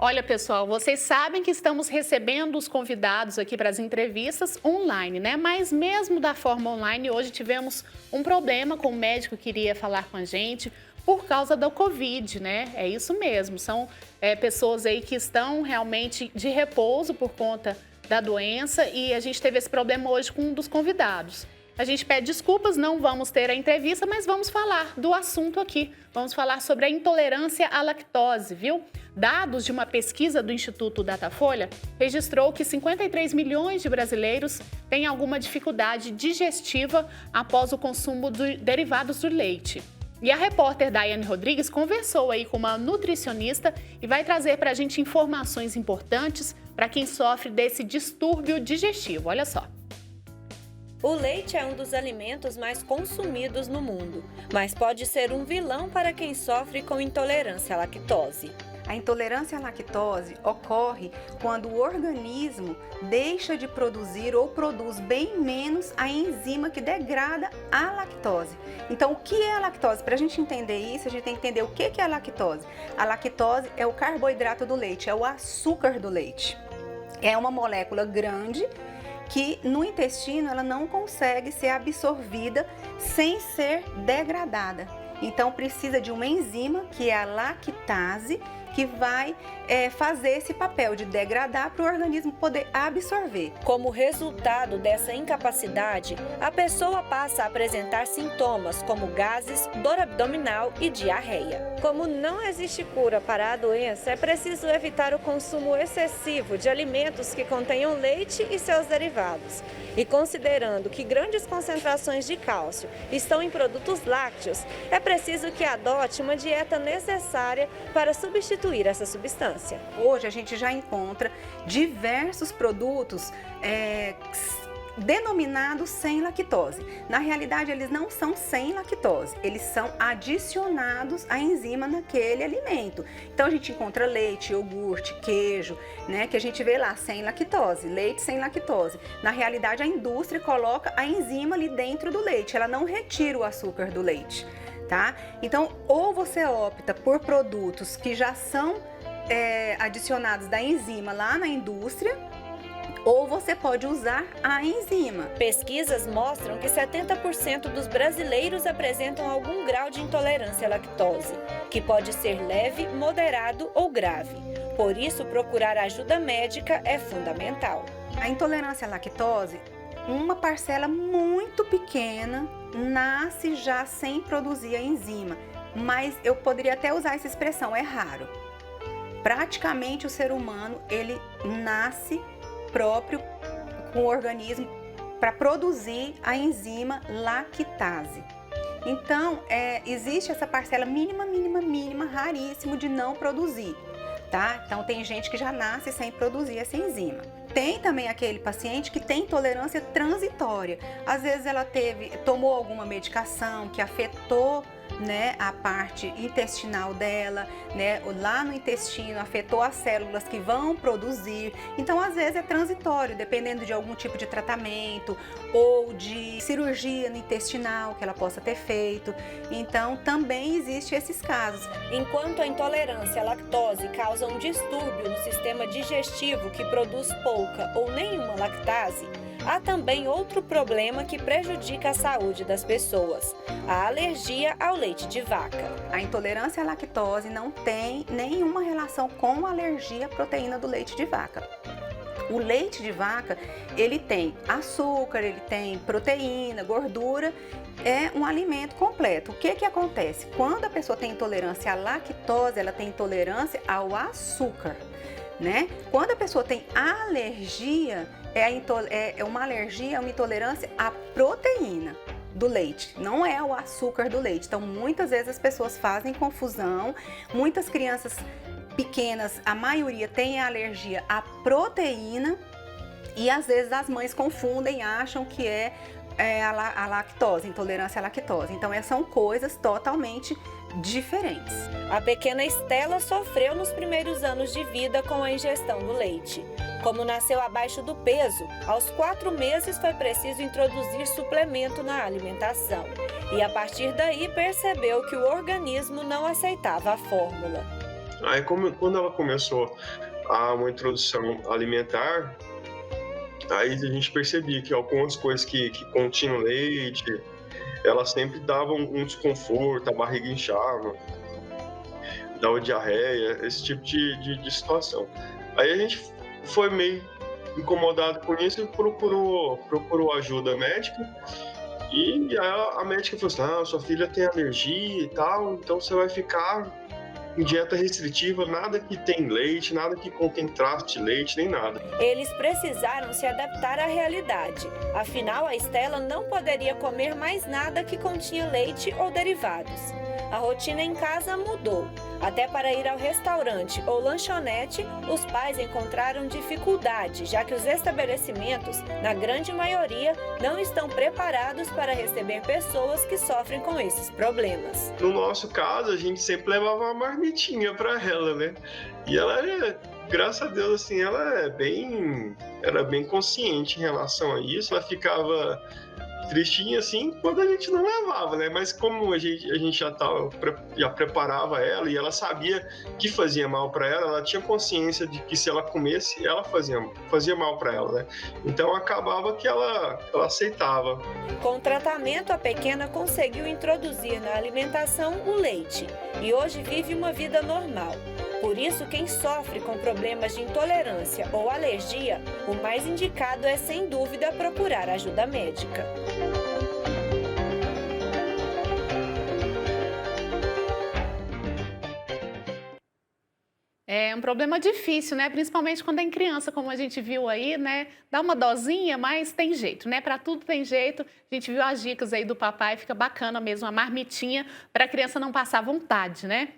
Olha, pessoal, vocês sabem que estamos recebendo os convidados aqui para as entrevistas online, né? Mas mesmo da forma online, hoje tivemos um problema com o médico que queria falar com a gente por causa da Covid, né? É isso mesmo, são pessoas aí que estão realmente de repouso por conta da doença e a gente teve esse problema hoje com um dos convidados. A gente pede desculpas, não vamos ter a entrevista, mas vamos falar do assunto aqui. Vamos falar sobre a intolerância à lactose, viu? Dados de uma pesquisa do Instituto Datafolha registrou que 53 milhões de brasileiros têm alguma dificuldade digestiva após o consumo de derivados do leite. E a repórter Daiane Rodrigues conversou aí com uma nutricionista e vai trazer para a gente informações importantes para quem sofre desse distúrbio digestivo. Olha só. O leite é um dos alimentos mais consumidos no mundo, mas pode ser um vilão para quem sofre com intolerância à lactose. A intolerância à lactose ocorre quando o organismo deixa de produzir ou produz bem menos a enzima que degrada a lactose. Então, o que é a lactose? Para a gente entender isso, a gente tem que entender o que é a lactose. A lactose é o carboidrato do leite, é o açúcar do leite. É uma molécula grande que no intestino ela não consegue ser absorvida sem ser degradada. Então precisa de uma enzima, que é a lactase, que vai fazer esse papel de degradar para o organismo poder absorver. Como resultado dessa incapacidade, a pessoa passa a apresentar sintomas como gases, dor abdominal e diarreia. Como não existe cura para a doença, é preciso evitar o consumo excessivo de alimentos que contenham leite e seus derivados. E considerando que grandes concentrações de cálcio estão em produtos lácteos, é preciso que adote uma dieta necessária para substituir essa substância. Hoje a gente já encontra diversos produtos denominados sem lactose. Na realidade, eles não são sem lactose, eles são adicionados à enzima naquele alimento. Então a gente encontra leite, iogurte, queijo, né, que a gente vê lá sem lactose, leite sem lactose. Na realidade, a indústria coloca a enzima ali dentro do leite, ela não retira o açúcar do leite, tá? Então, ou você opta por produtos que já são adicionados da enzima lá na indústria, ou você pode usar a enzima. Pesquisas mostram que 70% dos brasileiros apresentam algum grau de intolerância à lactose, que pode ser leve, moderado ou grave. Por isso, procurar ajuda médica é fundamental. A intolerância à lactose, uma parcela muito pequena nasce já sem produzir a enzima, mas eu poderia até usar essa expressão, é raro. Praticamente o ser humano, ele nasce próprio com o organismo para produzir a enzima lactase. Então, existe essa parcela mínima, raríssimo de não produzir, tá? Então, tem gente que já nasce sem produzir essa enzima. Tem também aquele paciente que tem intolerância transitória. Às vezes ela tomou alguma medicação que afetou, né, a parte intestinal dela, né, lá no intestino afetou as células que vão produzir. Então, às vezes é transitório, dependendo de algum tipo de tratamento ou de cirurgia no intestinal que ela possa ter feito. Então, também existe esses casos. Enquanto a intolerância à lactose causa um distúrbio no sistema digestivo que produz pouca ou nenhuma lactase, há também outro problema que prejudica a saúde das pessoas: a alergia ao leite de vaca. A intolerância à lactose não tem nenhuma relação com a alergia à proteína do leite de vaca. O leite de vaca, ele tem açúcar, ele tem proteína, gordura, é um alimento completo. O que acontece? Quando a pessoa tem intolerância à lactose, ela tem intolerância ao açúcar, né? Quando a pessoa tem alergia, uma alergia, é uma intolerância à proteína do leite, não é o açúcar do leite. Então, muitas vezes as pessoas fazem confusão, muitas crianças pequenas, a maioria tem alergia à proteína e às vezes as mães confundem, acham que é a lactose, intolerância à lactose. Então, são coisas totalmente diferentes. A pequena Estela sofreu nos primeiros anos de vida com a ingestão do leite. Como nasceu abaixo do peso, aos 4 meses foi preciso introduzir suplemento na alimentação. E a partir daí percebeu que o organismo não aceitava a fórmula. Aí, quando ela começou a uma introdução alimentar, aí a gente percebia que algumas coisas que continham leite, ela sempre dava um desconforto, a barriga inchava, dava diarreia, esse tipo de situação. Aí a gente foi meio incomodado com isso e procurou ajuda médica. E aí a médica falou assim: ah, sua filha tem alergia e tal, então você vai ficar em dieta restritiva, nada que tem leite, nada que contém traço de leite, nem nada. Eles precisaram se adaptar à realidade. Afinal, a Estela não poderia comer mais nada que continha leite ou derivados. A rotina em casa mudou. Até para ir ao restaurante ou lanchonete, os pais encontraram dificuldade, já que os estabelecimentos, na grande maioria, não estão preparados para receber pessoas que sofrem com esses problemas. No nosso caso, a gente sempre levava uma marmitinha para ela, né? E ela, graças a Deus, assim, era bem consciente em relação a isso. Ela ficava tristinha assim quando a gente não levava, né? Mas como a gente já preparava ela e ela sabia que fazia mal para ela, ela tinha consciência de que se ela comesse, ela fazia mal para ela, né? Então acabava que ela aceitava. Com o tratamento, a pequena conseguiu introduzir na alimentação o leite e hoje vive uma vida normal. Por isso, quem sofre com problemas de intolerância ou alergia, o mais indicado é, sem dúvida, procurar ajuda médica. É um problema difícil, né? Principalmente quando é em criança, como a gente viu aí, né? Dá uma dosinha, mas tem jeito, né? Para tudo tem jeito. A gente viu as dicas aí do papai, fica bacana mesmo, a marmitinha para a criança não passar vontade, né?